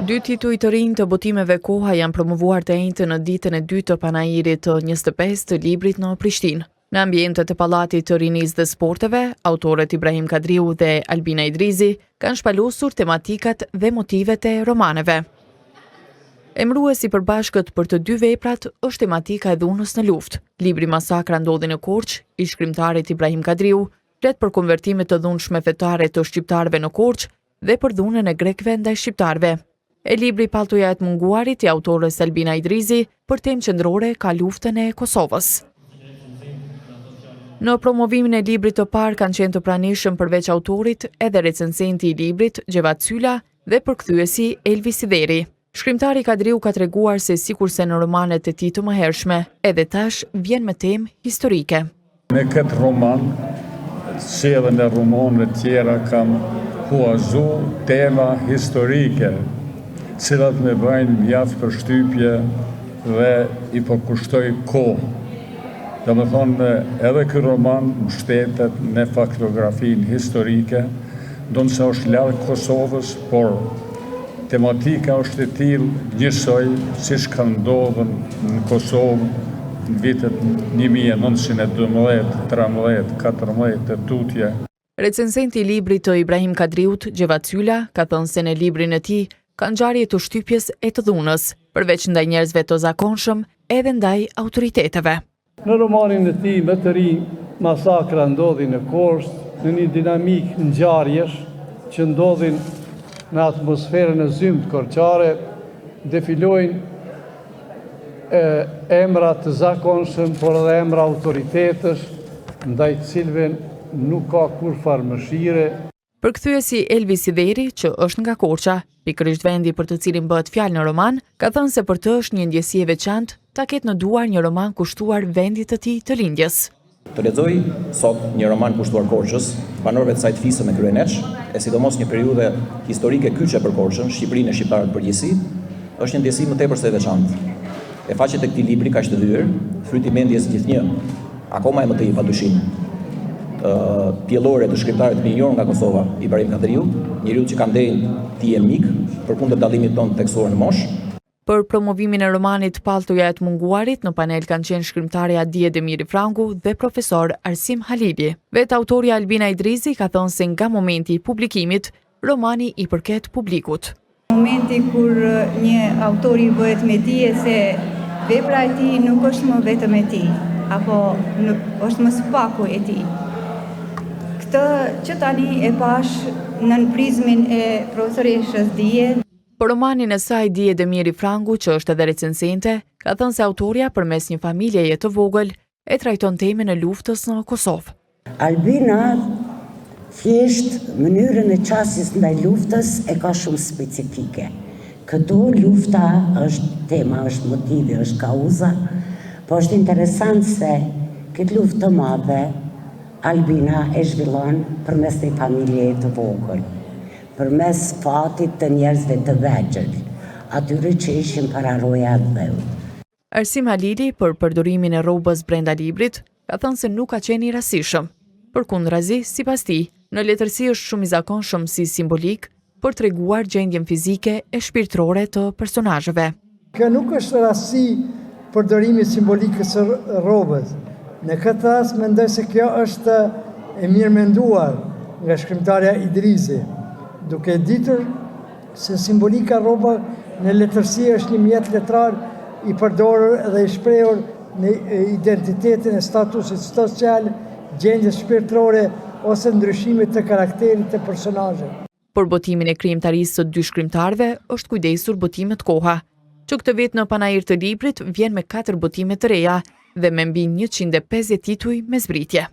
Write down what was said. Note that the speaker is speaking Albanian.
Dy tituj të rinj të botimeve koha janë promovuar të enjtë në ditën e dytë të panairit të 25 të librit në Prishtinë. Në ambientet e Pallatit të Rinisë dhe Sporteve, autorët Ibrahim Kadriu dhe Albina Idrizi kanë shpalosur tematikat dhe motivet e romaneve. Emruesi për bashkët për të dy veprat është tematika e dhunës në luftë. Libri Masakra ndodhi në Korçë, i shkrimtarit Ibrahim Kadriu, flet për konvertimet të dhunshme fetare të shqiptarëve në Korçë dhe për dhunën e grekëve ndaj shqiptarëve. E libri Palltoja e të munguarit i autorës Albina Idrizi për temë qendrore ka luftën e Kosovës. Në promovimin e librit të parë kanë qenë të pranishëm përveç autorit edhe recensenti i librit Gjevat Sylla dhe përkthyesi Elvi Sideri. Shkrimtari Kadriu ka treguar se sikurse në romanet e tij të mëhershme, edhe tash vjen me temë historike. Në këtë roman, si edhe në romanet tjera, kam huazu tema historike, cilat me bëjnë mjaft për shtypje dhe i përkushtoj kohë. Dhe me thonë, edhe kë roman mbështetet në faktografinë historike, do nëse është larg Kosovës, por tematika është e tillë njësoj siç ka ndodhur në Kosovë në vitet 1912, 13, 14 e tutje. Recensenti i librit të Ibrahim Kadriut, Gjevat Sylla, ka thënë se në librin e tij ka ngjarje të shtypjes e të dhunës, përveç ndaj njerëzve të zakonshëm, edhe ndaj autoriteteve. Në romanin e tij më të ri, Masakra ndodhi në Korçë, në një dinamik ngjarjesh që ndodhin në atmosferën e zymt korçare, defilojnë emra të zakonshëm, por edhe emra autoritetësh, ndaj të cilëve nuk ka kurfar mëshire. Përkthyesi Elvi Sideri, që është nga Korça, pikërisht vendi për të cilin bëhet fjalë në roman, ka thënë se për të është një ndjesi e veçantë ta ketë në duar një roman kushtuar vendit të tij të lindjes. Të lexoj sot një roman kushtuar Korçës, banorëve të saj të fisë me kryeneç, e sidomos një periudhë historike kyçe për Korçën, Shqipërinë e shqiptarët përgjithësi, është një ndjesi më tepër se e veçantë. E faqet e këtij libri kaq të hyrë, fryti mendjes gjithnjë, akoma e më të i padyshim. Pjellore të shkrimtarit më i njohur nga Kosova, Ibrahim Kadriu, njeriu që ka ndenjë ti e mik, përkundër dallimit tonë tekstuar në moshë. Për promovimin e romanit Palltoja e të munguarit, në panel kanë qenë shkrimtarja Dije Demiri Frangu dhe profesor Arsim Halili. Vetë autorja Albina Idrizi ka thënë se nga momenti i publikimit, romani i përket publikut. Momenti kur një autori bëhet me dije se vepra e tij nuk është më vetëm e tij, apo është më së paku e tij. Këtë që tani e pash në prizmin e profesoreshës Dije. Për romanin e saj Dije Demiri Frangu, që është edhe recensente, ka thënë se autorja përmes një familjeje të vogël e trajton temën e luftës në Kosovë. Albina thjesht mënyrën e qasjes ndaj luftës e ka shumë specifike. Këtu lufta është tema, është motivi, është kauza, po është interesant se këtë luftë të madhe Albina e zhvillon përmes një familjeje të vogël, përmes fatit të njerëzve të vegjël, atyre që ishin para roja të dheut. Arsim Halili, për përdorimin e rrobës brenda librit, ka thënë se nuk ka qenë i rastishëm. Përkundrazi, sipas tij, në letërsi është shumë i zakonshëm si simbolik për treguar gjendjen fizike e shpirtërore të personazheve. Kjo nuk është rasti përdorimi simbolikës së rrobës. Në këtë rast mendoj se kjo është e mirë menduar nga shkrimtarja Idrizi, duke ditur se simbolika rroba në letërsi është një mjet letrar i përdorur dhe i shprehur në identitetin e statusit social, gjendjes shpirtërore ose ndryshimit të karakterit të personazhit. Për botimin e krijimtarisë së dy shkrimtarëve është kujdesur botimet koha, që këtë vit në panair të librit vjen me 4 botime të reja dhe me mbi 150 tituj me zbritje.